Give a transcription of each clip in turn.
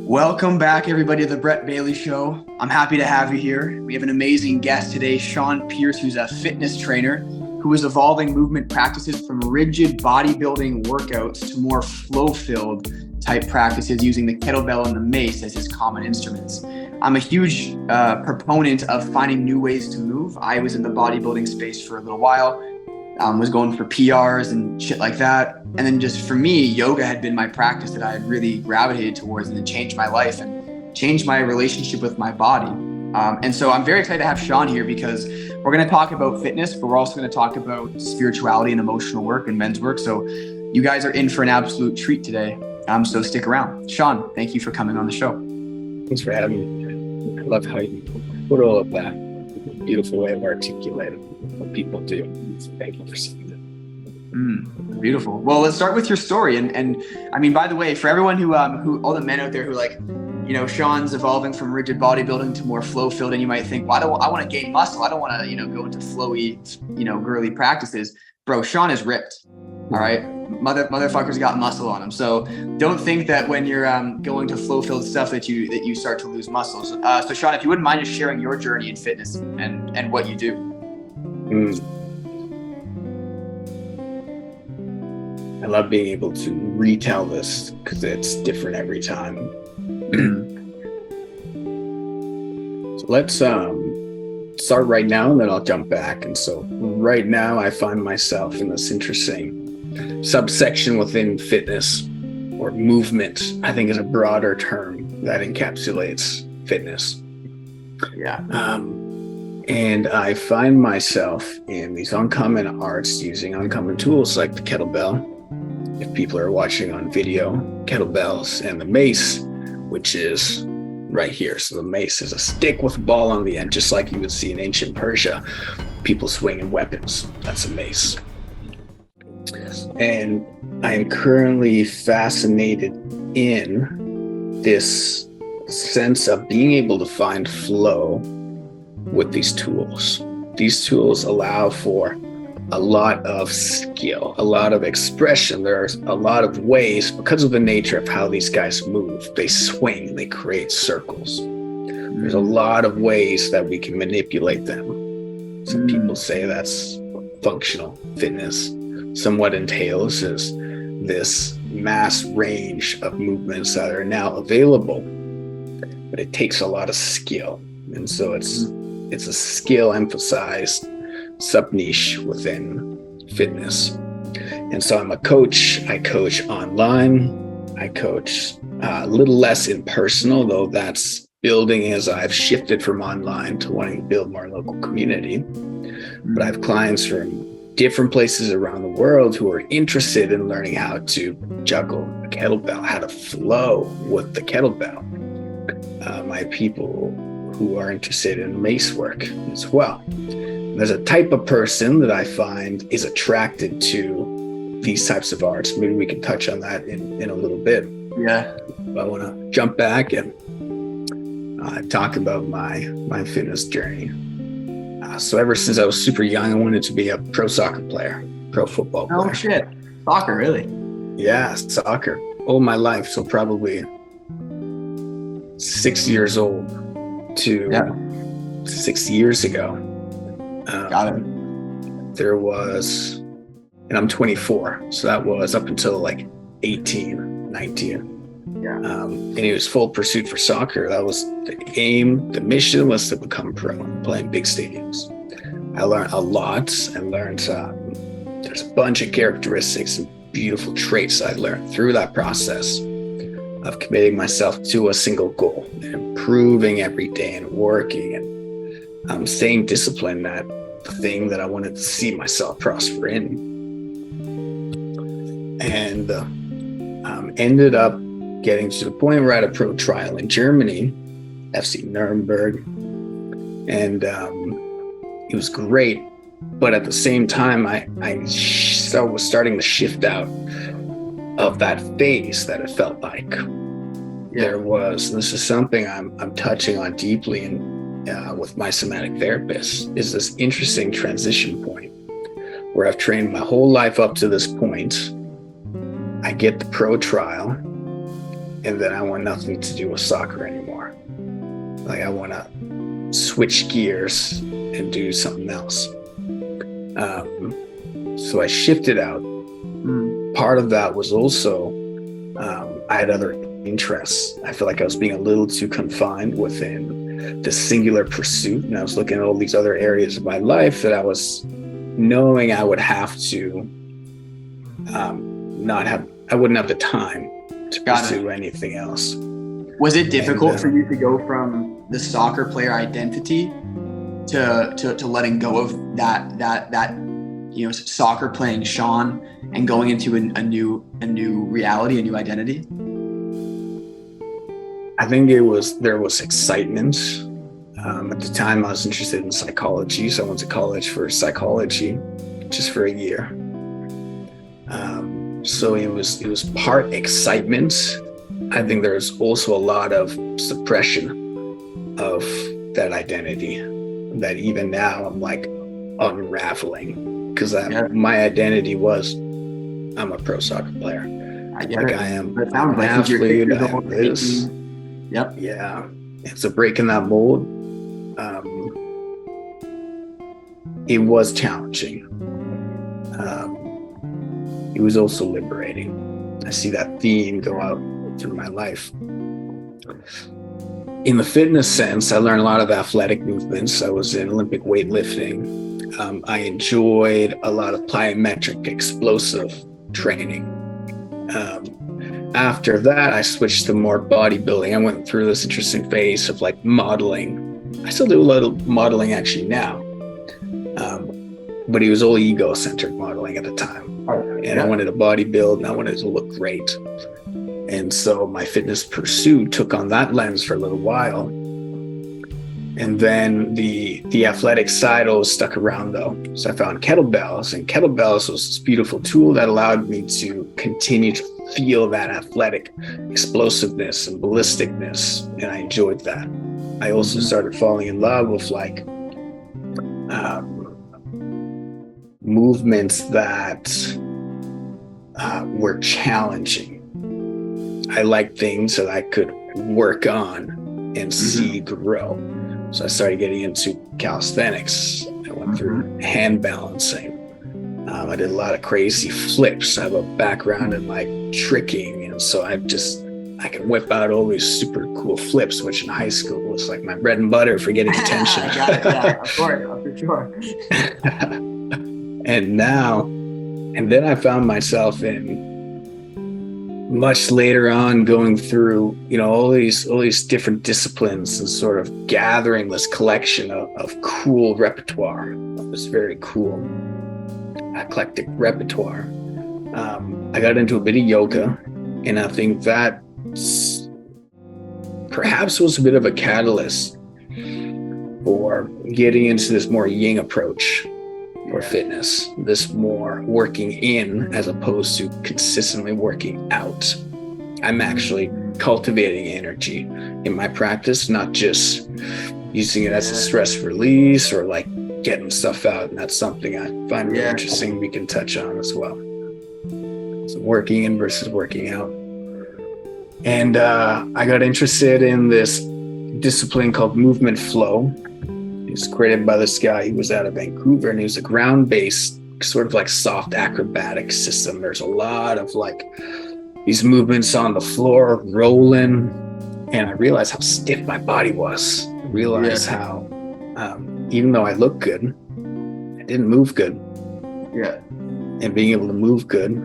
Welcome back, everybody, to the Brett Bailey Show. I'm happy to have you here. We have an amazing guest today, Sean Pearse, who's a fitness trainer who is evolving movement practices from rigid bodybuilding workouts to more flow-filled type practices using the kettlebell and the mace as his common instruments. I'm a huge proponent of finding new ways to move. I was in the bodybuilding space for a little while, was going for PRs and shit like that. And then just for me, yoga had been my practice that I had really gravitated towards, and it changed my life and changed my relationship with my body. And so I'm very excited to have Sean here because we're going to talk about fitness, but we're also going to talk about spirituality and emotional work and men's work. So you guys are in for an absolute treat today. So stick around. Sean, thank you for coming on the show. Thanks for having me. I love how you put all of that beautiful way of articulating what people do. So thank you for saying that. Beautiful. Well, let's start with your story. And I mean, by the way, for everyone who all the men out there who Sean's evolving from rigid bodybuilding to more flow filled, and you might think, well, I want to gain muscle. I don't want to, go into flowy, girly practices. Bro, Sean is ripped. All right. Motherfucker's got muscle on him. So don't think that when you're going to flow filled stuff that you start to lose muscles. So Sean, if you wouldn't mind just sharing your journey in fitness and what you do. I love being able to retell this because it's different every time. So let's start right now, and then I'll jump back. And so right now I find myself in this interesting subsection within fitness, or movement, I think, is a broader term that encapsulates fitness. Yeah. And I find myself in these uncommon arts using uncommon tools like the kettlebell. If people are watching on video, kettlebells, and the mace, which is right here. So the mace is a stick with a ball on the end, just like you would see in ancient Persia, people swinging weapons. That's a mace. And I am currently fascinated in this sense of being able to find flow with these tools. These tools allow for a lot of skill, a lot of expression. There's a lot of ways, because of the nature of how these guys move, they swing, they create circles. There's a lot of ways that we can manipulate them. Some people say that's functional fitness somewhat entails, is this mass range of movements that are now available, but it takes a lot of skill. And so it's a skill emphasized sub-niche within fitness. And so I'm a coach. I coach online. I coach a little less in person, although that's building as I've shifted from online to wanting to build more local community. But I have clients from different places around the world who are interested in learning how to juggle a kettlebell, how to flow with the kettlebell. My people who are interested in mace work as well. There's a type of person that I find is attracted to these types of arts. Maybe we can touch on that in a little bit. Yeah. I want to jump back and talk about my fitness journey. So ever since I was super young, I wanted to be a pro soccer player, pro football player. Oh shit. Soccer, really? Yeah, soccer. All my life. So probably 6 years old to 6 years ago. Got it. There was, and I'm 24, so that was up until like 18, 19. Yeah. And it was full pursuit for soccer. That was the aim. The mission was to become pro and play in big stadiums. I learned a lot. I learned there's a bunch of characteristics and beautiful traits I learned through that process of committing myself to a single goal and improving every day and working and staying disciplined at the thing that I wanted to see myself prosper in. And ended up getting to the point where I had a pro trial in Germany, FC Nuremberg, and it was great. But at the same time, I was starting to shift out of that phase that it felt like. This is something I'm touching on deeply with my somatic therapist, is this interesting transition point where I've trained my whole life up to this point. I get the pro trial, and then I want nothing to do with soccer anymore. Like I want to switch gears and do something else. So I shifted out. Part of that was also I had other interests. I feel like I was being a little too confined within the singular pursuit, and I was looking at all these other areas of my life that I was knowing I would have to I wouldn't have the time to pursue anything else. Was it difficult for you to go from the soccer player identity to letting go of that soccer playing Sean and going into a new reality, a new identity? I think there was excitement. At the time I was interested in psychology, so I went to college for psychology just for a year. So it was part excitement. I think there's also a lot of suppression of that identity that even now I'm like unraveling, because my identity was I'm a pro soccer player. I get it. I am an athlete. I am this. Yep. Yeah. And so breaking that mold, it was challenging. It was also liberating. I see that theme go out through my life. In the fitness sense, I learned a lot of athletic movements. I was in Olympic weightlifting. I enjoyed a lot of plyometric explosive training. After that, I switched to more bodybuilding. I went through this interesting phase of like modeling. I still do a little modeling actually now. But it was all ego-centered modeling at the time. And I wanted to bodybuild and I wanted to look great. And so my fitness pursuit took on that lens for a little while. And then the athletic side always stuck around though. So I found kettlebells, and kettlebells was this beautiful tool that allowed me to continue to feel that athletic explosiveness and ballisticness. And I enjoyed that. I also started falling in love with like movements that were challenging. I like things that I could work on and see grow. So I started getting into calisthenics. I went through hand balancing. I did a lot of crazy flips. I have a background in like tricking, and so I can whip out all these super cool flips, which in high school was like my bread and butter for getting attention. Got it, yeah, of course, for sure. And then I found myself in much later on going through, all these different disciplines and sort of gathering this collection of cool repertoire, of this very cool eclectic repertoire. I got into a bit of yoga, and I think that perhaps was a bit of a catalyst for getting into this more yin approach for fitness, this more working in as opposed to consistently working out. I'm actually cultivating energy in my practice, not just using it as a stress release or like getting stuff out. And that's something I find really interesting we can touch on as well. So working in versus working out. And I got interested in this discipline called movement flow. It's created by this guy. He was out of Vancouver, and he was a ground-based sort of like soft acrobatic system. There's a lot of like these movements on the floor rolling, and I realized how stiff my body was. I realized how even though I looked good, I didn't move good. And being able to move good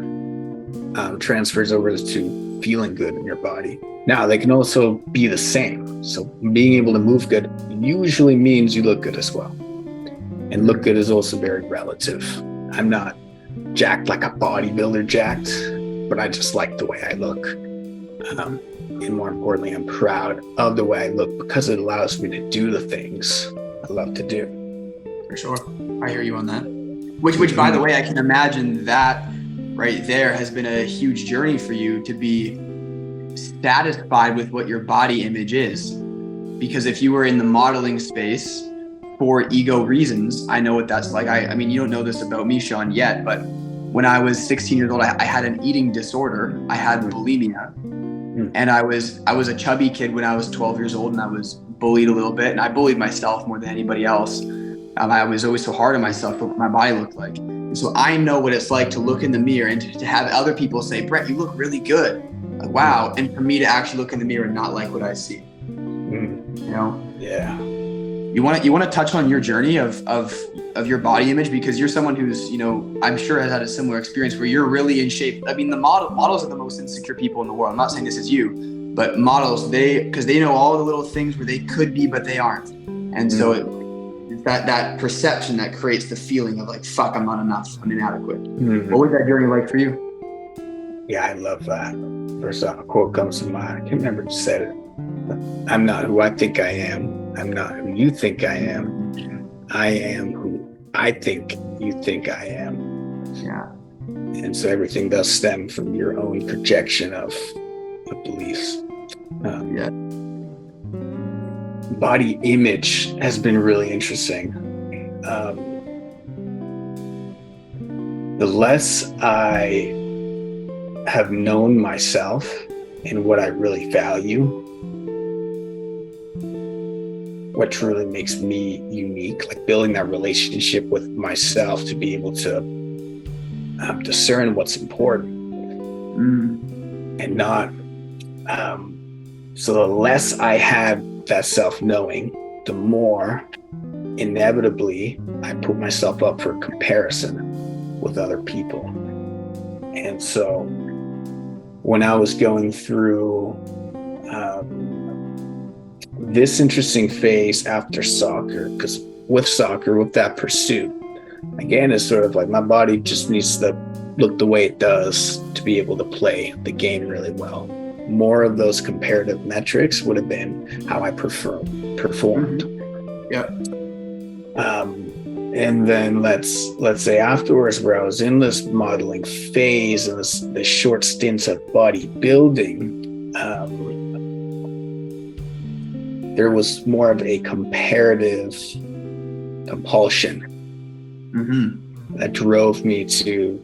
transfers over to feeling good in your body. Now, they can also be the same. So being able to move good usually means you look good as well. And look good is also very relative. I'm not jacked like a bodybuilder jacked, but I just like the way I look. And more importantly, I'm proud of the way I look because it allows me to do the things I love to do. For sure. I hear you on that. Which by the way, I can imagine that right there has been a huge journey for you to be satisfied with what your body image is. Because if you were in the modeling space for ego reasons, I know what that's like. I mean, you don't know this about me, Sean, yet, but when I was 16 years old, I had an eating disorder. I had bulimia. And I was a chubby kid when I was 12 years old, and I was bullied a little bit, and I bullied myself more than anybody else. I was always so hard on myself for what my body looked like. And so I know what it's like to look in the mirror and to have other people say, Brett, you look really good. Like, wow. And for me to actually look in the mirror and not like what I see. You know? Yeah. You want to touch on your journey of your body image, because you're someone who's, you know, I'm sure has had a similar experience where you're really in shape. I mean, the models are the most insecure people in the world. I'm not saying this is you, but models, because they know all the little things where they could be, but they aren't. And so it's that perception that creates the feeling of like, fuck, I'm not enough, I'm inadequate. What was that journey like for you? Yeah, I love that. First a quote comes to mind. I can't remember who said it. I'm not who I think I am. I'm not who you think I am. I am who I think you think I am. Yeah. And so everything does stem from your own projection of beliefs. Body image has been really interesting. The less I have known myself and what I really value, what truly makes me unique, like building that relationship with myself to be able to discern what's important and not. So the less I have that self-knowing, the more inevitably I put myself up for comparison with other people. And so when I was going through this interesting phase after soccer, because with soccer, with that pursuit, again, it's sort of like my body just needs to look the way it does to be able to play the game really well. More of those comparative metrics would have been how I performed. Yep. And then let's say afterwards, where I was in this modeling phase and this short stints of bodybuilding, there was more of a comparative compulsion that drove me to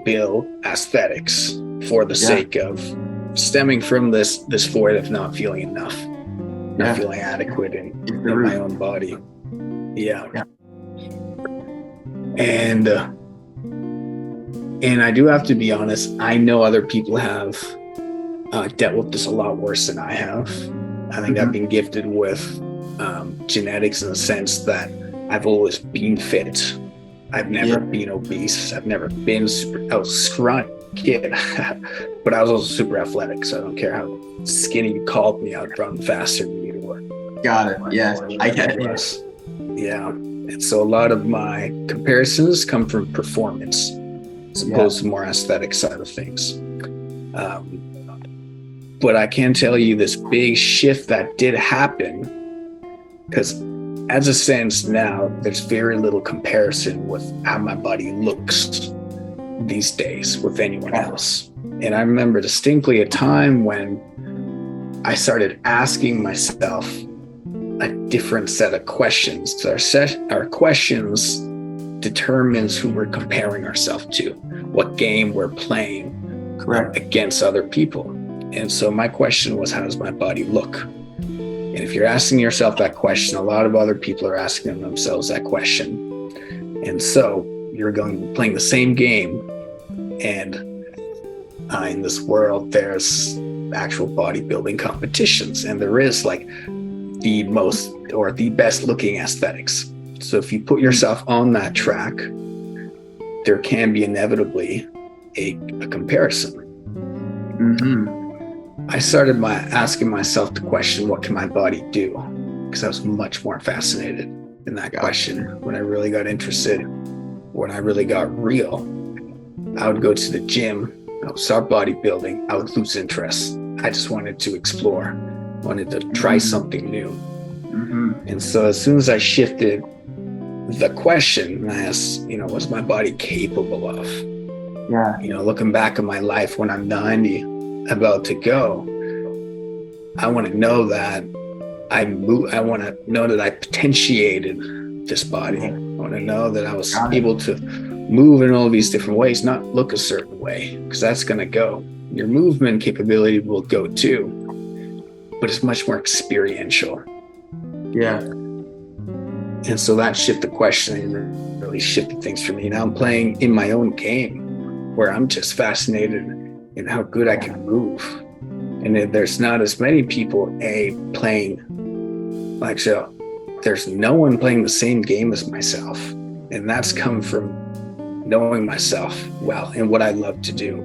build aesthetics for the sake of stemming from this void of not feeling enough, not feeling adequate in my own body. And I do have to be honest, I know other people have dealt with this a lot worse than I have. I think I've been gifted with genetics in the sense that I've always been fit. I've never been obese. I've never been I was a scrawny kid, but I was also super athletic. So I don't care how skinny you called me, I'd run faster than you were. Got it. Yeah, I get it. Yeah. And so a lot of my comparisons come from performance as opposed to more aesthetic side of things. But I can tell you this big shift that did happen, because as it stands now, there's very little comparison with how my body looks these days with anyone else. And I remember distinctly a time when I started asking myself a different set of questions. So our questions determines who we're comparing ourselves to, what game we're playing against other people. And so my question was, how does my body look? And if you're asking yourself that question, a lot of other people are asking themselves that question. And so you're playing the same game. And in this world, there's actual bodybuilding competitions, and there is like the most or the best looking aesthetics. So if you put yourself on that track, there can be inevitably a comparison. I started by asking myself the question, what can my body do? Because I was much more fascinated in that question. When I really got interested, when I really got real, I would go to the gym, I would start bodybuilding, I would lose interest. I just wanted to explore, wanted to try something new. And so as soon as I shifted the question, I asked, what's my body capable of? Looking back at my life when I'm 90, about to go, I want to know that I want to know that I potentiated this body. I want to know that I was able to move in all these different ways, not look a certain way, because that's going to go. Your movement capability will go too, but it's much more experiential. Yeah. And so that shifted the question and really shifted things for me. Now I'm playing in my own game where I'm just fascinated in how good I can move. And there's not as many people playing, actually, there's no one playing the same game as myself. And that's come from knowing myself well and what I love to do.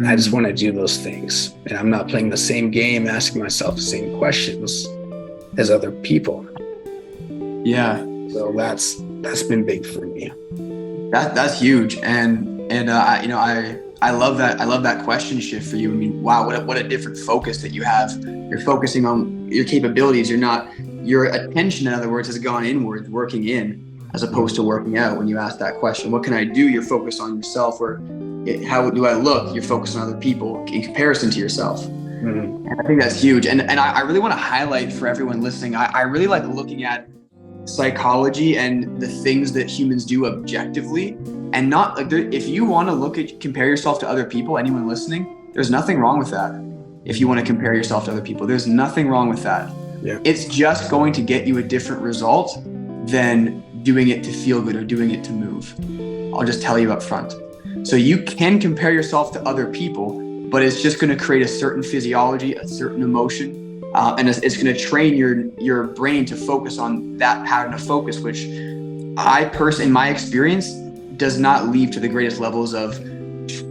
I just want to do those things. And I'm not playing the same game, asking myself the same questions as other people. Yeah. So that's been big for me. That's huge. And I love that. I love that question shift for you. I mean, wow, what a different focus that you have. You're focusing on your capabilities. Your attention, in other words, has gone inward, working in, as opposed to working out. When you ask that question, what can I do? You're focused on yourself. Or how do I look? You're focused on other people in comparison to yourself. Mm-hmm. And I think that's huge. And I really want to highlight for everyone listening, I really like looking at psychology and the things that humans do objectively, and not like if you want to compare yourself to other people, anyone listening, there's nothing wrong with that. If you want to compare yourself to other people, there's nothing wrong with that. Yeah. It's just going to get you a different result than doing it to feel good or doing it to move. I'll just tell you up front. So you can compare yourself to other people, but it's just going to create a certain physiology, a certain emotion, and it's going to train your brain to focus on that pattern of focus, which in my experience, does not lead to the greatest levels of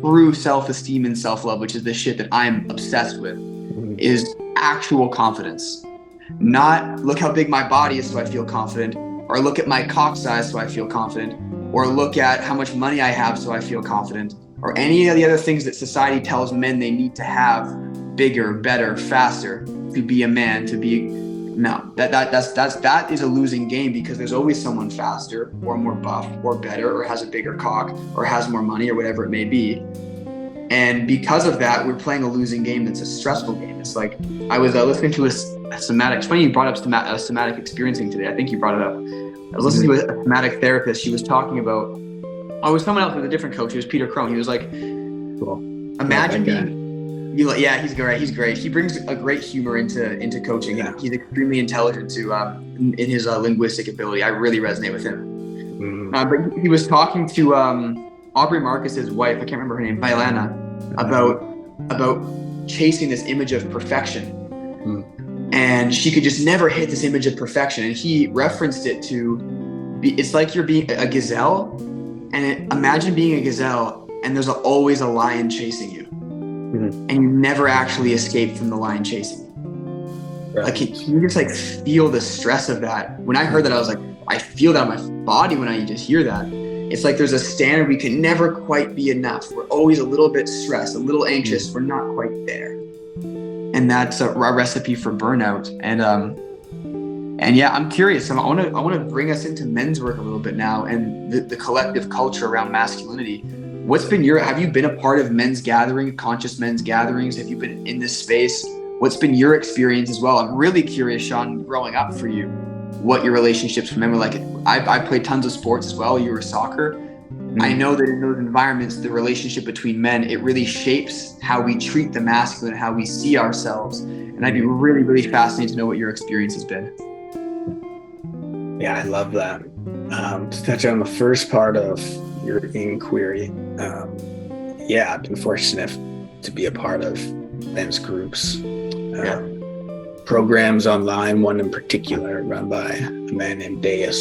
true self-esteem and self-love, which is the shit that I'm obsessed with, is actual confidence. Not look how big my body is so I feel confident, or look at my cock size so I feel confident, or look at how much money I have so I feel confident, or any of the other things that society tells men they need to have bigger, better, faster to be a man, to be. No, that is a losing game, because there's always someone faster or more buff or better or has a bigger cock or has more money or whatever it may be. And because of that, we're playing a losing game that's a stressful game. It's like I was listening to a somatic. It's funny you brought up somatic experiencing today. I think you brought it up. I was listening to a somatic therapist. She was talking about, I was someone else with a different coach. It was Peter Crone. He was like, cool. Imagine being. Yeah, he's great. He's great. He brings a great humor into coaching. Yeah. He's extremely intelligent too in his linguistic ability. I really resonate with him. But he was talking to Aubrey Marcus's wife. I can't remember her name, Violana, about chasing this image of perfection, and she could just never hit this image of perfection. And he referenced it to it's like you're being a gazelle, and imagine being a gazelle, and there's always a lion chasing you. And you never actually escape from the lion chasing you. Right. Like, can you just like feel the stress of that? When I heard that, I was like, I feel that in my body when I just hear that. It's like there's a standard. We can never quite be enough. We're always a little bit stressed, a little anxious. We're not quite there. And that's a recipe for burnout. And yeah, I'm curious. I want to bring us into men's work a little bit now, and the collective culture around masculinity. Have you been a part of men's gathering, conscious men's gatherings? Have you been in this space? What's been your experience as well? I'm really curious, Sean, growing up for you, what your relationships with men were like. I played tons of sports as well. You were soccer. I know that in those environments, the relationship between men, it really shapes how we treat the masculine, how we see ourselves. And I'd be really, really fascinated to know what your experience has been. Yeah, I love that. To touch on the first part of your inquiry, I've been fortunate to be a part of men's groups, programs online, one in particular run by a man named Deus.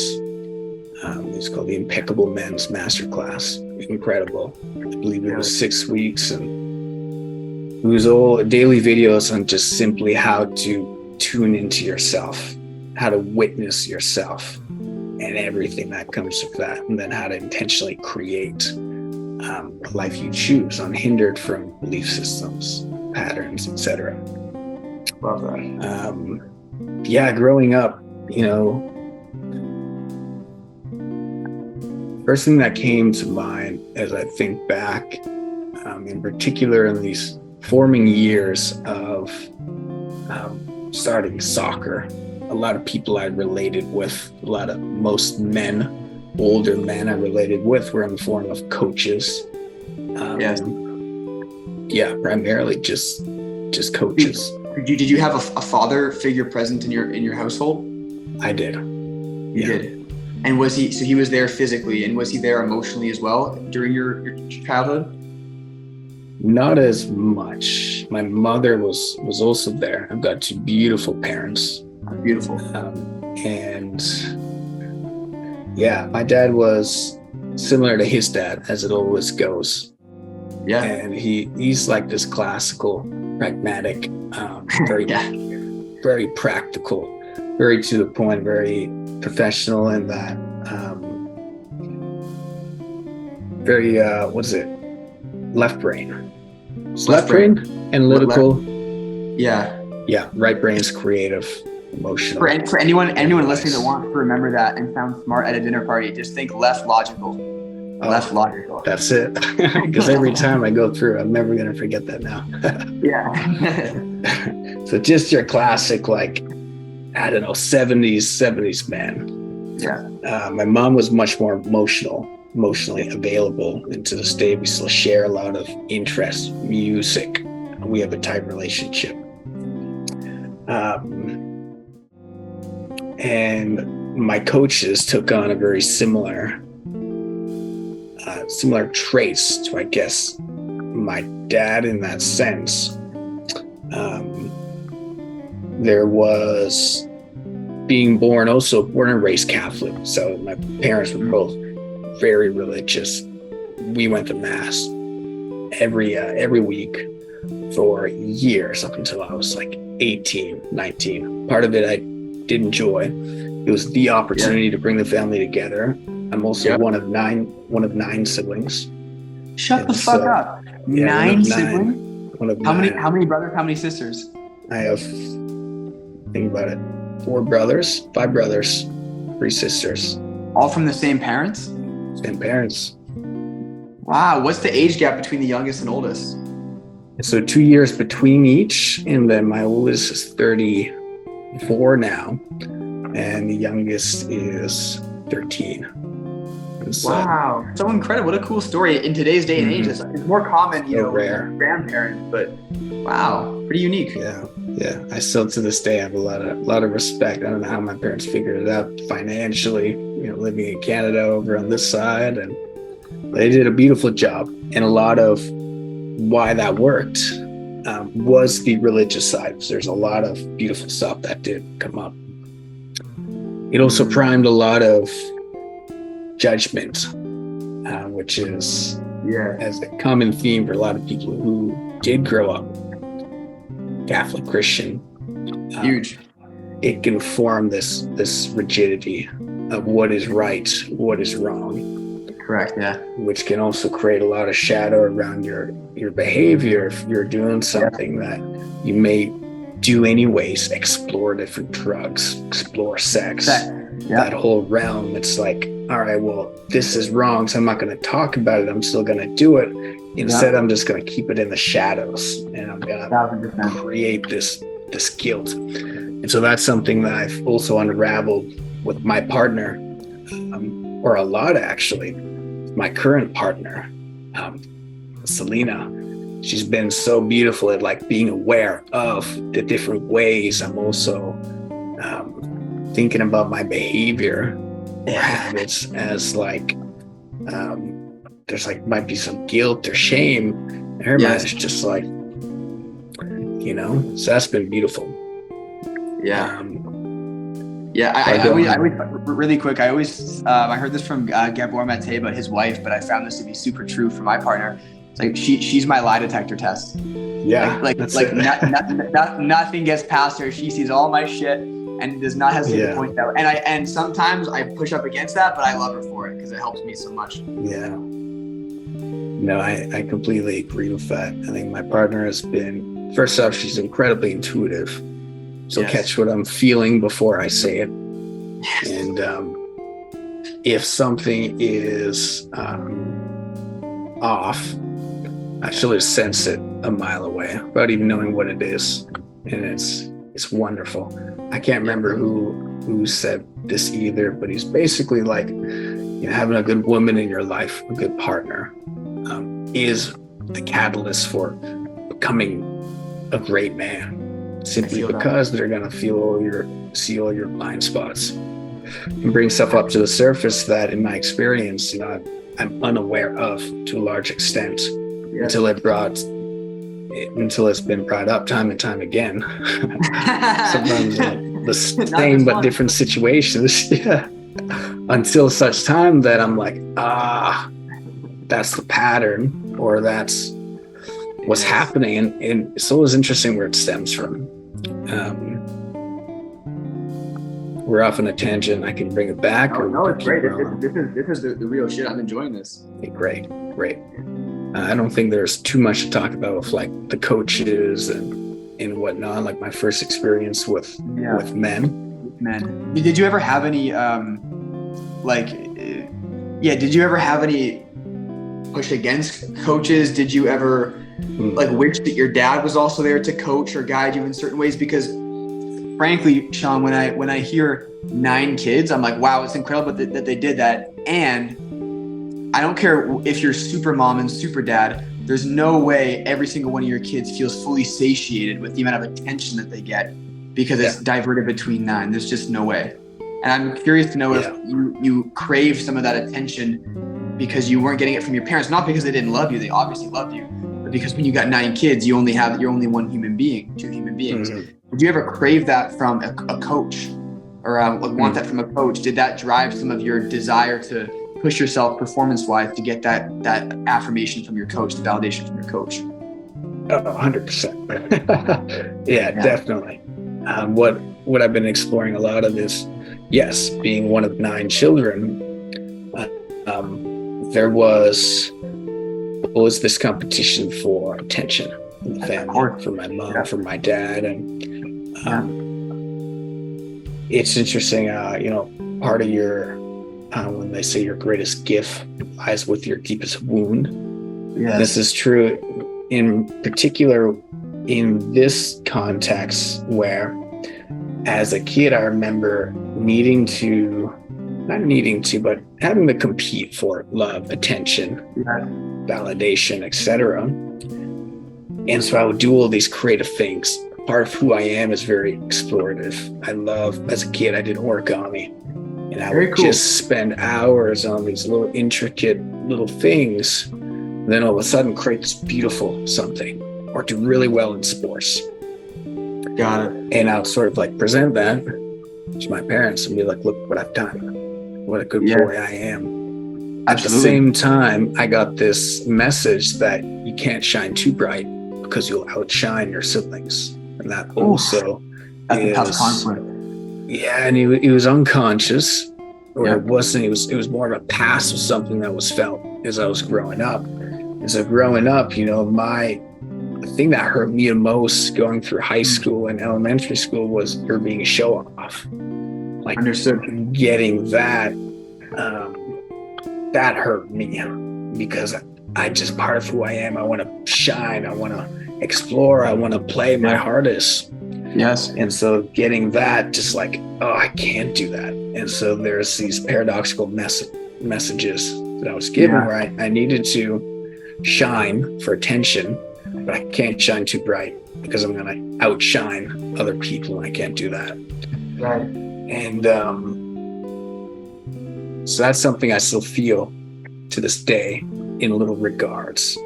It's called the Impeccable Men's Masterclass. Incredible. I believe it was 6 weeks, and it was all daily videos on just simply how to tune into yourself, how to witness yourself and everything that comes with that, and then how to intentionally create a life you choose, unhindered from belief systems, patterns, etc. Love that. Growing up, first thing that came to mind as I think back, in particular in these forming years of starting soccer, a lot of people I related with, most men, older men I related with, were in the form of coaches. Yeah, primarily just coaches. Did you have a father figure present in your household? I did. You did. And was he, so he was there physically, and was he there emotionally as well during your childhood? Not as much. My mother was also there. I've got two beautiful parents. Beautiful. And yeah, my dad was similar to his dad, as it always goes. Yeah. And he's like this classical, pragmatic, very very practical, very to the point, very professional in that. Very left brain. Left brain, analytical. Yeah. Yeah, right brain is creative, emotional. For anyone listening that wants to remember that and sound smart at a dinner party, just think left logical. Left logical. That's it. Because every time I go through, I'm never going to forget that now. Yeah. So just your classic, like, I don't know, 70s man. Yeah. My mom was much more emotionally available. And to this day, we still share a lot of interests, music. We have a tight relationship. And my coaches took on a very similar traits to, I guess, my dad in that sense. There was being born and raised Catholic. So my parents were both very religious. We went to mass every week for years up until I was like 18, 19. Part of it I did enjoy. It was the opportunity to bring the family together. I'm also one of nine siblings. Shut the fuck up. Yeah, 9 siblings? How nine. many brothers, how many sisters? I have, think about it, 5 brothers, 3 sisters. All from the same parents? Same parents. Wow. What's the age gap between the youngest and oldest? So 2 years between each, and then my oldest is 34 now, and the youngest is 13. So, wow, so incredible. What a cool story. In today's day and age, it's more common, rare. Grandparents, but wow, pretty unique. Yeah. I still to this day have a lot of respect. I don't know how my parents figured it out financially, living in Canada over on this side, and they did a beautiful job. And a lot of why that worked was the religious side. So there's a lot of beautiful stuff that did come up. It also primed a lot of judgment, which is as a common theme for a lot of people who did grow up Catholic, Christian. Huge. It can form this rigidity of what is right, what is wrong. Correct. Yeah. Which can also create a lot of shadow around your behavior if you're doing something that you may do anyways. Explore different drugs, explore sex. That whole realm. It's like, all right, well, this is wrong, so I'm not going to talk about it. I'm still going to do it. Instead, I'm just going to keep it in the shadows, and I'm going to create this guilt. And so that's something that I've also unraveled with my partner, or a lot actually. My current partner, Selena. She's been so beautiful at like being aware of the different ways. I'm also thinking about my behavior or habits as like there's like might be some guilt or shame. And her mind is just like, so that's been beautiful. Yeah. I always really quick. I heard this from Gabor Mate about his wife, but I found this to be super true for my partner. It's like she's my lie detector test. Yeah, nothing gets past her. She sees all my shit and does not hesitate to point it out. And sometimes I push up against that, but I love her for it because it helps me so much. Yeah. No, I completely agree with that. I think my partner has been, first off, she's incredibly intuitive. She'll catch what I'm feeling before I say it. Yes. And if something is off, she'll just sense it a mile away without even knowing what it is. And it's wonderful. I can't remember who said this either, but he's basically like, having a good woman in your life, a good partner, is the catalyst for becoming a great man, simply because they're going to see all your blind spots and bring stuff up to the surface that, in my experience, I'm unaware of to a large extent until it's been brought up time and time again. Sometimes the same but different situations. Yeah. Until such time that I'm like, that's the pattern, or that's what's happening. And it's always interesting where it stems from. We're off on a tangent. I can bring it back. No, it's great. This is the real shit. I'm enjoying this. Okay, great. I don't think there's too much to talk about with like the coaches and whatnot. Like my first experience with men. Did you ever have any did you ever have any push against coaches? Did you ever like wish that your dad was also there to coach or guide you in certain ways? Because frankly, Sean, when I hear 9 kids, I'm like, wow, it's incredible that they did that. And I don't care if you're super mom and super dad, there's no way every single one of your kids feels fully satiated with the amount of attention that they get because it's diverted between 9. There's just no way. And I'm curious to know if you crave some of that attention because you weren't getting it from your parents, not because they didn't love you, they obviously loved you, but because when you got 9 kids, you're only one human being, 2 human beings. Mm-hmm. Did you ever crave that from a coach or want that from a coach? Did that drive some of your desire to push yourself performance-wise to get that affirmation from your coach, the validation from your coach? 100%. Yeah, definitely. What I've been exploring a lot of is, yes, being one of 9 children, there was always this competition for attention in the family, for my mom, for my dad, and it's interesting. Part of your when they say your greatest gift lies with your deepest wound. Yes. This is true in particular in this context where as a kid, I remember but having to compete for love, attention, validation, etc. And so I would do all these creative things. Part of who I am is very explorative. As a kid, I did origami. And I would just spend hours on these little intricate little things. And then all of a sudden create this beautiful something or do really well in sports. Got it. And I'll sort of like present that to my parents and be like, look what I've done. What a good boy I am. At the same time, I got this message that you can't shine too bright because you'll outshine your siblings. And that also that's a tough conflict. Yeah, and he was unconscious, or it wasn't. It was more of a passive something that was felt as I was growing up. And so growing up, the thing that hurt me the most going through high school and elementary school was there being a show off. Like understood. Getting that hurt me because I just part of who I am. I want to shine. I want to explore. I want to play my hardest. Yes. And so getting that just like, I can't do that. And so there's these paradoxical messages that I was given where I needed to shine for attention, but I can't shine too bright because I'm going to outshine other people and I can't do that. Right. And so that's something I still feel to this day in little regards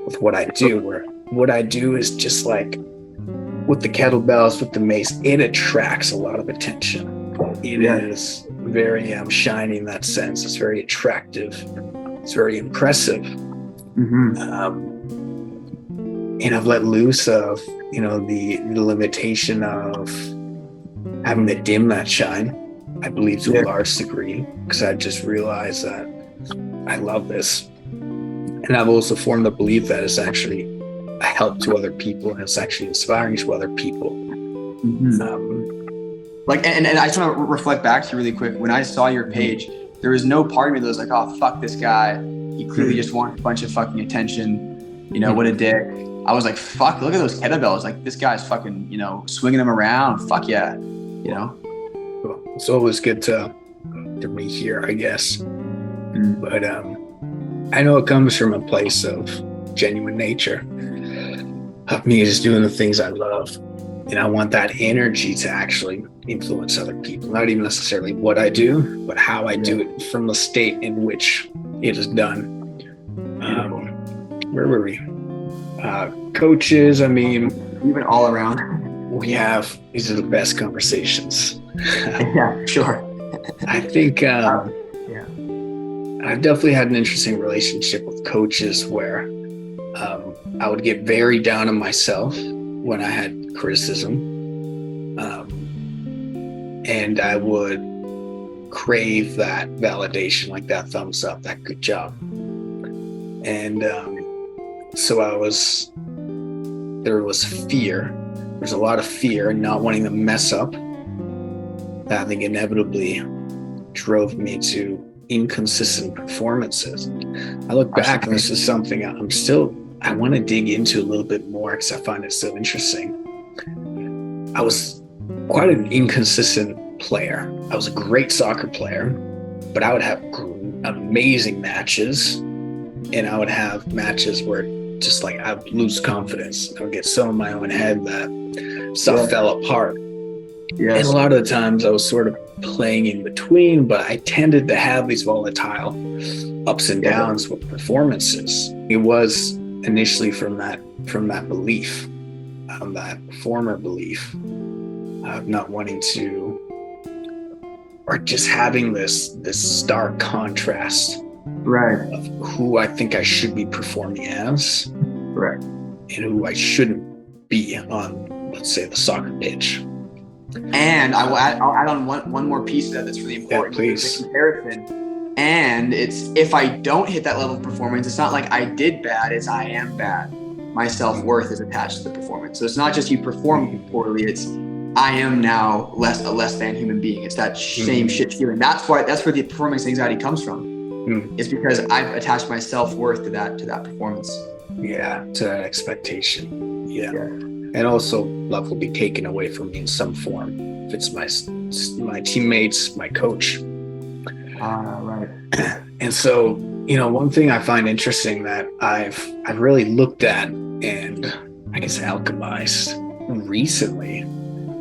with what I do, where what I do is just like with the kettlebells, with the mace, it attracts a lot of attention. It is very shiny in that sense. It's very attractive. It's very impressive. Mm-hmm. And I've let loose of, the limitation of having to dim that shine, I believe, to a large degree, because I just realized that I love this. And I've also formed the belief that it's actually a help to other people and it's actually inspiring to other people. Mm-hmm. And I just want to reflect back to you really quick. When I saw your page, there was no part of me that was like, oh, fuck this guy. He clearly just wants a bunch of fucking attention. What a dick. I was like, fuck, look at those kettlebells. Like, this guy's fucking, swinging them around. Fuck yeah. Well, it's always good to rehear, I guess. But I know it comes from a place of genuine nature. of me just doing the things I love. And I want that energy to actually influence other people, not even necessarily what I do, but how I do it from the state in which it is done. Where were we? Coaches, I mean, even all around. These are the best conversations. Yeah, sure. I think I've definitely had an interesting relationship with coaches where I would get very down on myself when I had criticism. And I would crave that validation, like that thumbs up, that good job. And so there was fear. There's a lot of fear and not wanting to mess up. That I think inevitably drove me to inconsistent performances. I look back and this is something I want to dig into a little bit more because I find it so interesting. I was quite an inconsistent player. I was a great soccer player, but I would have amazing matches, and I would have matches where just like I would lose confidence. I would get so in my own head that stuff fell apart. Yes. And a lot of the times I was sort of playing in between, but I tended to have these volatile ups and downs with performances. It was initially from that belief, that former belief of not wanting to, or just having this stark contrast of who I think I should be performing as, and who I shouldn't be on, let's say, the soccer pitch. And I'll add on one more piece of that that's really important. Yeah, please. The comparison. And it's, if I don't hit that level of performance, it's not like I did bad, it's I am bad. My self-worth is attached to the performance. So it's not just you perform poorly, it's I am now a less than human being. It's that same shit feeling. That's where the performance anxiety comes from. It's because I've attached my self-worth to that performance. Yeah, to that expectation. Yeah. And also love will be taken away from me in some form. If it's my teammates, my coach. Right. And so, one thing I find interesting that I've really looked at and I guess alchemized recently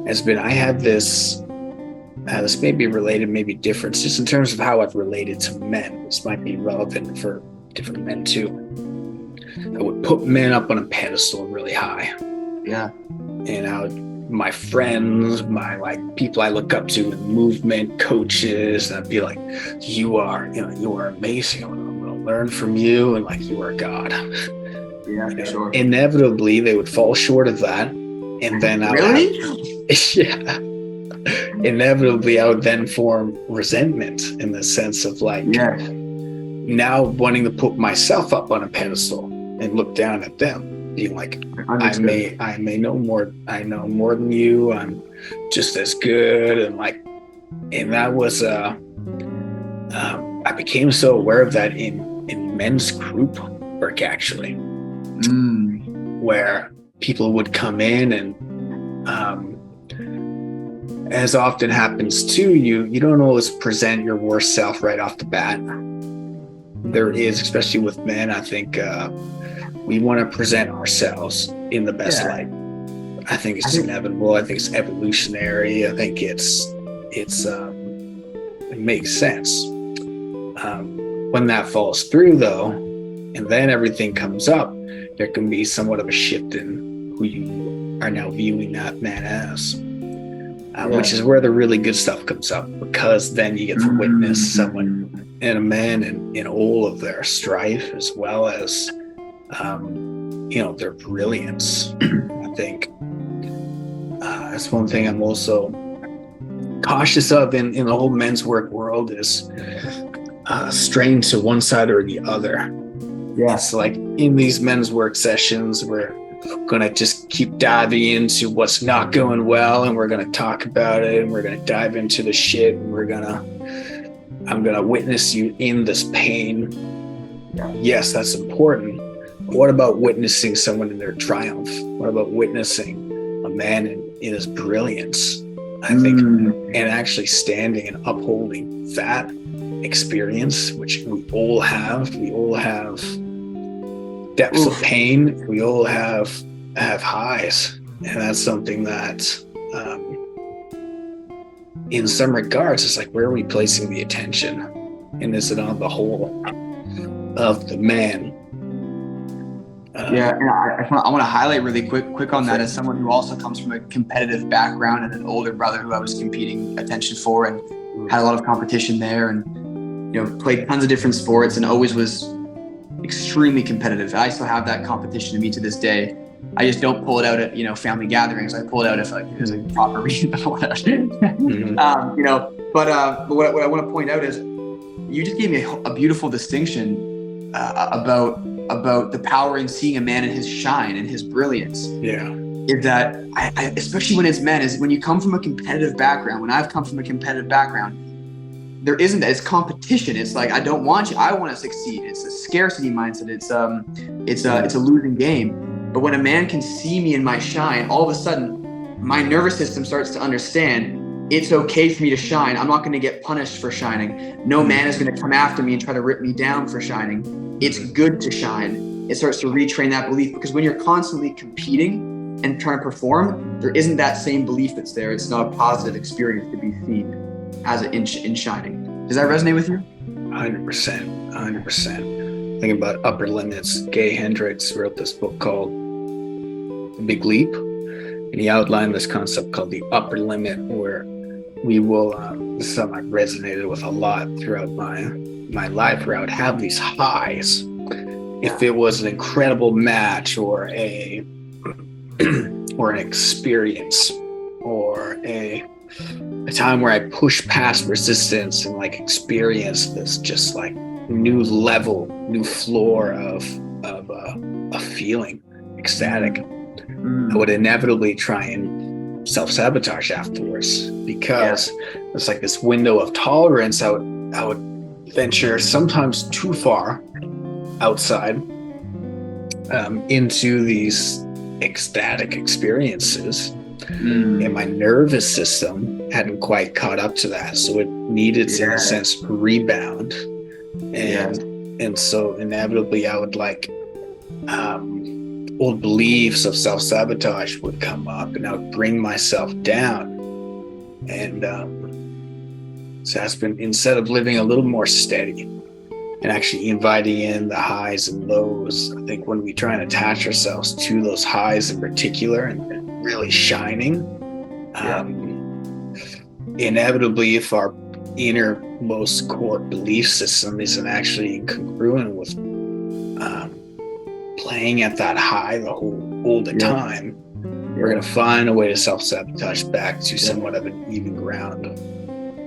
has been, I had this may be related, maybe different, just in terms of how I've related to men. This might be relevant for different men too. I would put men up on a pedestal really high. Yeah. And my friends, my people I look up to in movement, coaches, and I'd be like, you are amazing. I'm going to learn from you, and you are God. Yeah, for sure. Inevitably, they would fall short of that, and then inevitably I would then form resentment in the sense of now wanting to put myself up on a pedestal and look down at them. Being like, I may know more. I know more than you. I'm just as good, and that was I became so aware of that in men's group work actually, where people would come in and as often happens too, you don't always present your worst self right off the bat. There is, especially with men, I think. We want to present ourselves in the best light. I think it's inevitable. I think it's evolutionary. I think it makes sense. When that falls through, though, and then everything comes up, there can be somewhat of a shift in who you are now viewing that man as, which is where the really good stuff comes up, because then you get to witness someone and a man in all of their strife, as well as their brilliance. I think that's one thing I'm also cautious of in the whole men's work world is straying to one side or the other. Yeah. It's like in these men's work sessions, we're going to just keep diving into what's not going well, and we're going to talk about it, and we're going to dive into the shit, and I'm going to witness you in this pain. Yeah. Yes, that's important. What about witnessing someone in their triumph? What about witnessing a man in his brilliance? I think, and actually standing and upholding that experience, which we all have. We all have depths of pain. We all have have highs, and that's something that, in some regards, it's like, where are we placing the attention, and is it on the whole of the man? Yeah, and I want to highlight really quick on that, as someone who also comes from a competitive background and an older brother who I was competing attention for, and had a lot of competition there, and played tons of different sports, and always was extremely competitive. I still have that competition in me to this day. I just don't pull it out at family gatherings. I pull it out if there's a proper reason for it. But what I want to point out is, you just gave me a beautiful distinction about the power in seeing a man in his shine and his brilliance. Yeah. Is that I especially when it's men, is when you come from a competitive background. When I've come from a competitive background, there isn't that. It's competition. It's like, I don't want you. I want to succeed. It's a scarcity mindset. It's a losing game. But when a man can see me in my shine, all of a sudden, my nervous system starts to understand it's okay for me to shine. I'm not going to get punished for shining. No man is going to come after me and try to rip me down for shining. It's good to shine. It starts to retrain that belief, because when you're constantly competing and trying to perform, there isn't that same belief that's there. It's not a positive experience to be seen as in shining. Does that resonate with you? 100%. Thinking about upper limits, Gay Hendricks wrote this book called The Big Leap, and he outlined this concept called the upper limit, where we will, this is something I've resonated with a lot throughout my life, where I would have these highs. If it was an incredible match, or or an experience, or a time where I pushed past resistance and experienced this just new level, new floor of feeling ecstatic, I would inevitably try and self-sabotage afterwards, because it's like this window of tolerance. I would venture sometimes too far outside into these ecstatic experiences, and my nervous system hadn't quite caught up to that, so it needed in a sense rebound, and so inevitably I would old beliefs of self-sabotage would come up, and I would bring myself down, and so that's been, instead of living a little more steady and actually inviting in the highs and lows, I think when we try and attach ourselves to those highs in particular and really shining, inevitably, if our innermost core belief system isn't actually congruent with playing at that high all the time, we're going to find a way to self-sabotage back to somewhat of an even ground.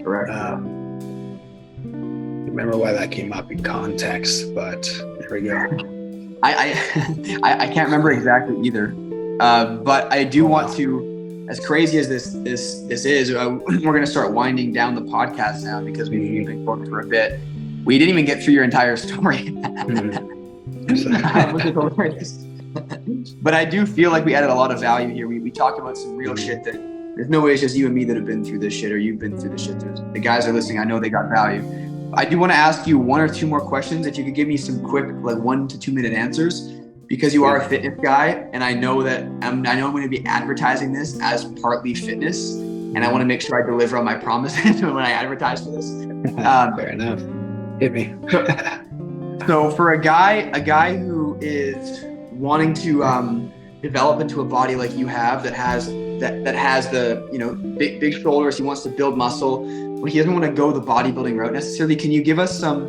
Correct. Remember why that came up in context, but there we go. I can't remember exactly either, but I do want to, as crazy as this is, we're going to start winding down the podcast now, because we've been going for a bit. We didn't even get through your entire story. Which is hilarious. But I do feel like we added a lot of value here. We talked about some real shit that there's no way it's just you and me that have been through this shit, or you've been through this shit. The guys are listening. I know they got value. I do want to ask you one or two more questions. If you could give me some quick, 1 to 2 minute answers, because you are a fitness guy, and I know that I'm going to be advertising this as partly fitness, and I want to make sure I deliver on my promises when I advertise for this. Fair enough. Hit me. So for a guy who is wanting to develop into a body like you have, that has the big shoulders, he wants to build muscle, but he doesn't want to go the bodybuilding route necessarily, can you give us some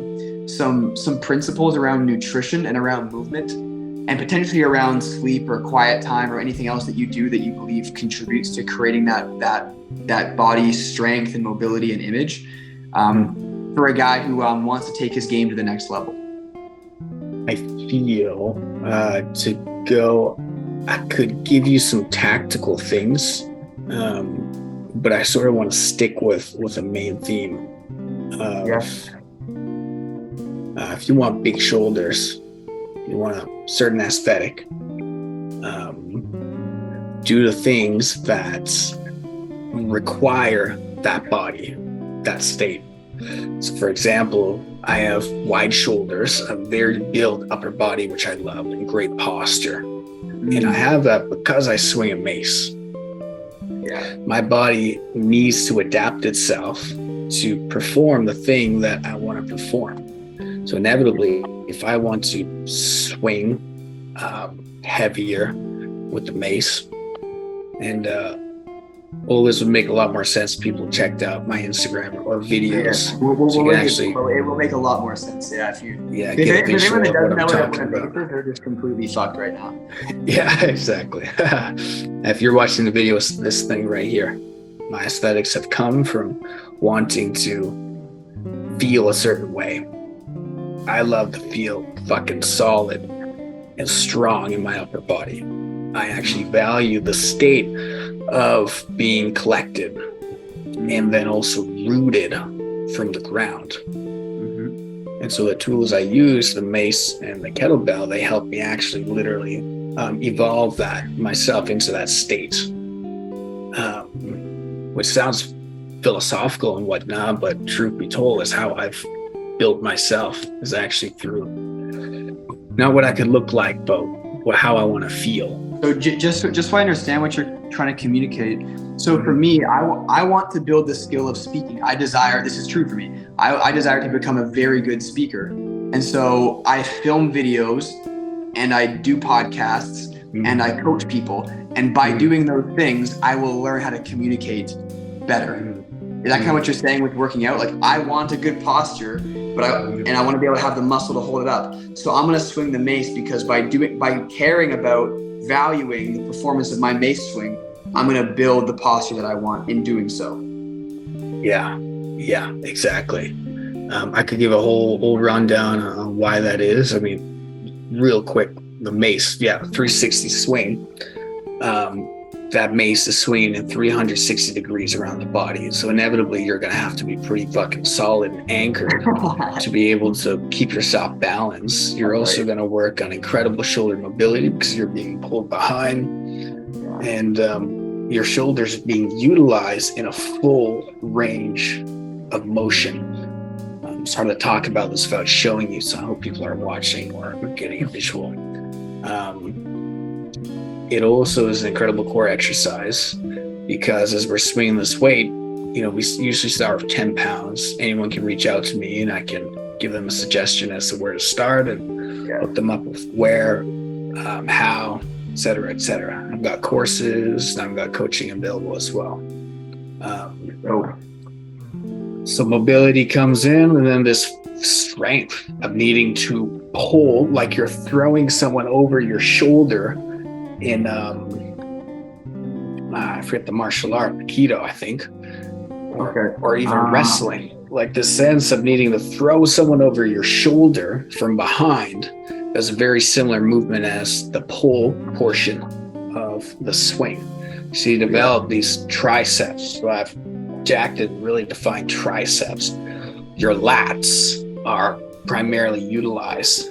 principles around nutrition and around movement, and potentially around sleep or quiet time or anything else that you do that you believe contributes to creating that body strength and mobility and image, for a guy who wants to take his game to the next level? I feel I could give you some tactical things, but I sort of want to stick with a main theme. If you want big shoulders, you want a certain aesthetic, do the things that require that body, that state. So for example, I have wide shoulders, a very built upper body, which I love, and great posture. And I have that because I swing a mace. Yeah. My body needs to adapt itself to perform the thing that I want to perform. So inevitably, if I want to swing heavier with the mace, and all this would make a lot more sense if people checked out my Instagram or videos. It will make a lot more sense. Yeah, if get a visual of what I'm talking about. They're just completely fucked right now. Yeah, exactly. If you're watching the video, this thing right here, my aesthetics have come from wanting to feel a certain way. I love to feel fucking solid and strong in my upper body. I actually value the state of being collected and then also rooted from the ground. Mm-hmm. And so the tools I use, the mace and the kettlebell, they help me actually literally evolve that myself into that state, which sounds philosophical and whatnot, but truth be told is how I've built myself, is actually through not what I could look like, but how I want to feel. So just so I understand what you're trying to communicate. So for me, I want to build the skill of speaking. This is true for me. I desire to become a very good speaker. And so I film videos and I do podcasts and I coach people. And by doing those things, I will learn how to communicate better. Is that kind of what you're saying with working out? Like, I want a good posture, but I want to be able to have the muscle to hold it up. So I'm going to swing the mace because by caring about valuing the performance of my mace swing, I'm going to build the posture that I want in doing so. Yeah, exactly. I could give a whole rundown on why that is. I mean, real quick, the mace, 360 swing. That mace is swinging in 360 degrees around the body. So inevitably, you're going to have to be pretty fucking solid and anchored to be able to keep yourself balanced. You're also going to work on incredible shoulder mobility because you're being pulled behind and your shoulders being utilized in a full range of motion. It's hard to talk about this without showing you, so I hope people are watching or getting a visual. It also is an incredible core exercise because as we're swinging this weight, we usually start with 10 pounds. Anyone can reach out to me and I can give them a suggestion as to where to start and hook them up with where, how, et cetera, et cetera. I've got courses and I've got coaching available as well. So mobility comes in, and then this strength of needing to pull like you're throwing someone over your shoulder in I forget the martial art, Aikido, I think, or even wrestling. Like the sense of needing to throw someone over your shoulder from behind is a very similar movement as the pull portion of the swing. So you develop these triceps. So I've jacked and really defined triceps. Your lats are primarily utilized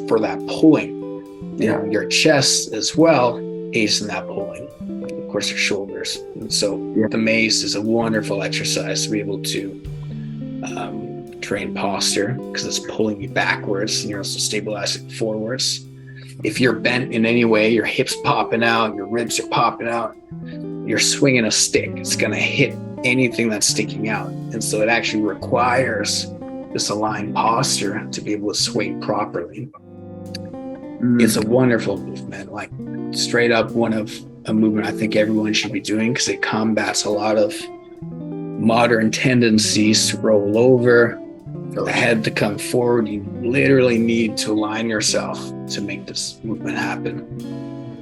for that pulling. And your chest as well aids in that pulling. Of course, your shoulders. And so the mace is a wonderful exercise to be able to train posture because it's pulling you backwards and you're also stabilizing forwards. If you're bent in any way, your hips popping out, your ribs are popping out, you're swinging a stick. It's going to hit anything that's sticking out. And so it actually requires this aligned posture to be able to swing properly. It's a wonderful movement, like straight up a movement I think everyone should be doing because it combats a lot of modern tendencies to roll over, for the head to come forward. You literally need to align yourself to make this movement happen.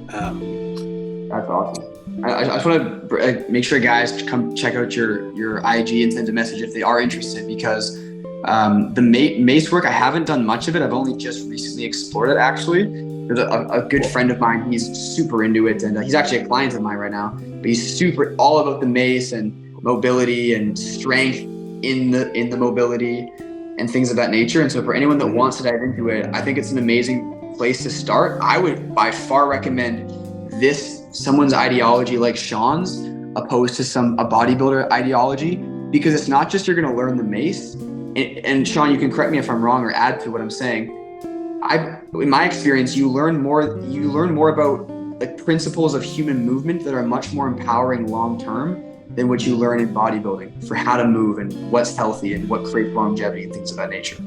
That's awesome. I just want to make sure guys come check out your IG and send a message if they are interested, because the mace work, I haven't done much of it. I've only just recently explored it, actually. There's a good friend of mine, he's super into it, and he's actually a client of mine right now, but he's super all about the mace and mobility and strength in the mobility and things of that nature. And so for anyone that wants to dive into it, I think it's an amazing place to start. I would by far recommend someone's ideology like Sean's opposed to a bodybuilder ideology, because it's not just you're going to learn the mace. And Sean, you can correct me if I'm wrong or add to what I'm saying. In my experience, you learn more about like principles of human movement that are much more empowering long term than what you learn in bodybuilding for how to move and what's healthy and what creates longevity and things of that nature.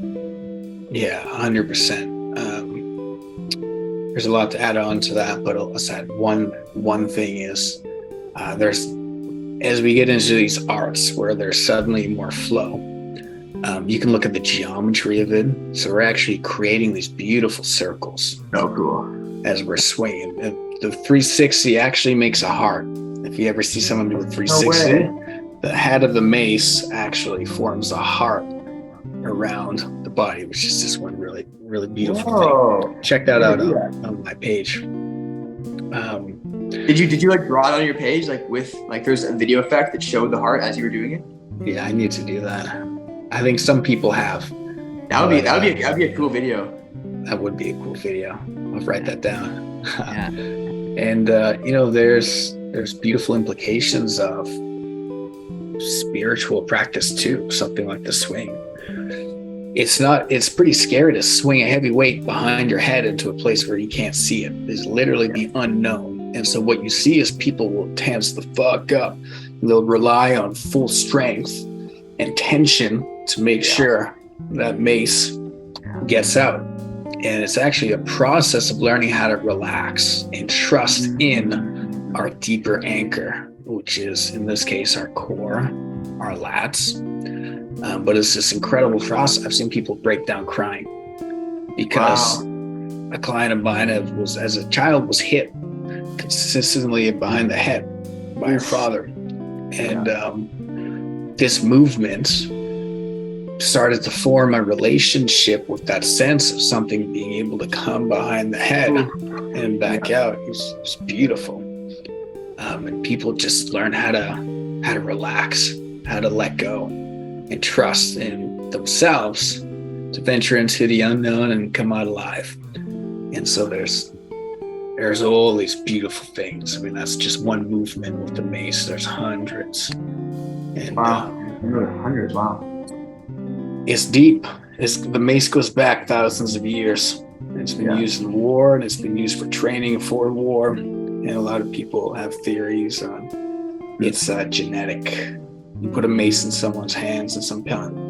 Yeah, 100%. There's a lot to add on to that, but aside, one thing is there's, as we get into these arts where there's suddenly more flow, you can look at the geometry of it. So we're actually creating these beautiful circles. Oh, cool. As we're swinging. The 360 actually makes a heart. If you ever see someone do a 360, the head of the mace actually forms a heart around the body, which is just one really, really beautiful thing. Check that out on my page. Did you like draw it on your page, like with like there's a video effect that showed the heart as you were doing it? Yeah, I need to do that. I think some people have. That'd be a cool video. That would be a cool video. I'll write that down. Yeah. And there's beautiful implications of spiritual practice too. Something like the swing. It's pretty scary to swing a heavy weight behind your head into a place where you can't see it. It's literally the unknown. And so what you see is people will tense the fuck up. They'll rely on full strength and tension to make sure that mace gets out. And it's actually a process of learning how to relax and trust in our deeper anchor, which is in this case our core, our lats. But it's this incredible process. I've seen people break down crying because a client of mine as a child was hit consistently behind the head by her father. And this movement started to form a relationship with that sense of something being able to come behind the head and back out. It's beautiful. And people just learn how to relax, how to let go and trust in themselves to venture into the unknown and come out alive. And so there's all these beautiful things. I mean, that's just one movement with the mace. There's hundreds. And hundreds, wow. It's deep. The mace goes back thousands of years. It's been used in war, and it's been used for training for war. And a lot of people have theories on it's genetic. You put a mace in someone's hands, and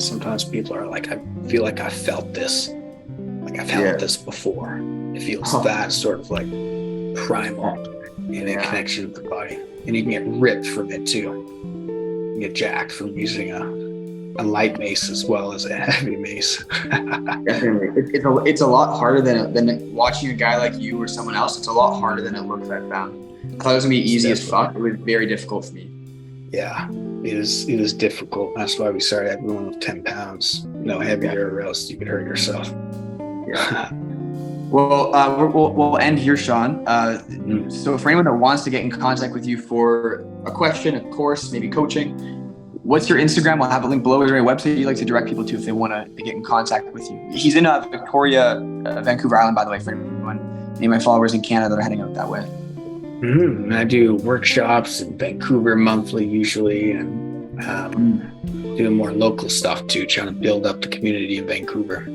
sometimes people are like, I feel like I felt this. Like I've felt this before. It feels that sort of like primal in a connection with the body. And you can get ripped from it too. You can get jacked from using a light mace as well as a heavy mace. Definitely. It's a lot harder than watching a guy like you or someone else. It's a lot harder than it looks, I found. I thought it was gonna be easy as fuck. It was very difficult for me. Yeah, it is difficult. That's why we started everyone with 10 pounds, no heavier, or else you could hurt yourself. Yeah. Well, we'll end here, Sean. So for anyone that wants to get in contact with you for a question, a course, maybe coaching, what's your Instagram? I'll have a link below. Is there a website you'd like to direct people to if they want to get in contact with you? He's in Victoria, Vancouver Island, by the way, for anyone, any of my followers in Canada that are heading out that way. I do workshops in Vancouver monthly usually, and doing more local stuff too, trying to build up the community in Vancouver.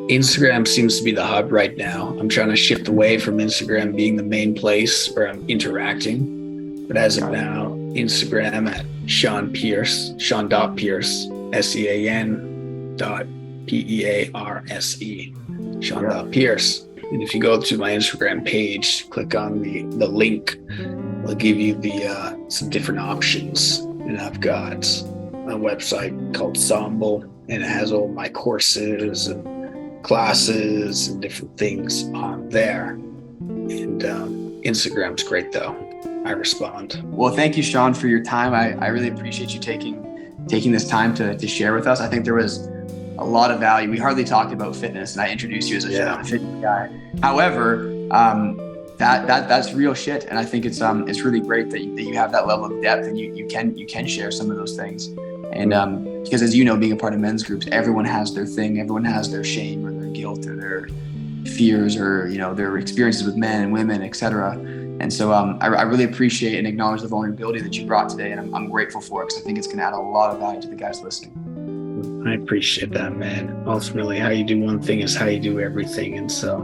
Instagram seems to be the hub right now. I'm trying to shift away from Instagram being the main place where I'm interacting. But as of now, Instagram at Sean Pearse, Sean.Pearse, Sean.Pearse, Sean.Pearse. And if you go to my Instagram page, click on the link, it'll give you some different options. And I've got a website called Somble, and it has all my courses and classes and different things on there. And Instagram's great though. I respond. Well, thank you, Sean, for your time. I really appreciate you taking this time to share with us. I think there was a lot of value. We hardly talked about fitness, and I introduced you as a fitness guy. However, that's real shit, and I think it's really great that you have that level of depth, and you can share some of those things. And because as you know, being a part of men's groups, everyone has their thing. Everyone has their shame or their guilt or their fears or their experiences with men and women, etc. And so I really appreciate and acknowledge the vulnerability that you brought today, and I'm grateful for it because I think it's going to add a lot of value to the guys listening. I appreciate that, man. Ultimately, how you do one thing is how you do everything. And so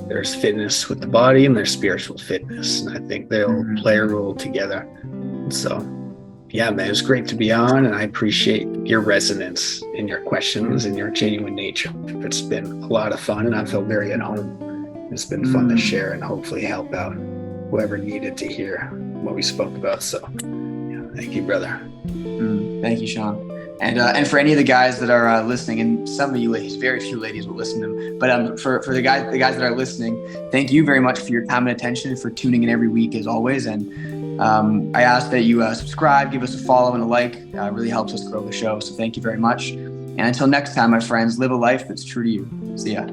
there's fitness with the body and there's spiritual fitness. And I think they'll play a role together. So yeah, man, it's great to be on, and I appreciate your resonance and your questions and your genuine nature. It's been a lot of fun, and I felt very at home. It's been fun to share and hopefully help out whoever needed to hear what we spoke about. So yeah, thank you, brother. Thank you, Sean. And for any of the guys that are listening, and some of you ladies, very few ladies will listen to them, but for the guys that are listening, thank you very much for your time and attention and for tuning in every week as always. And I ask that you subscribe, give us a follow and a like. It really helps us grow the show. So thank you very much. And until next time, my friends, live a life that's true to you. See ya.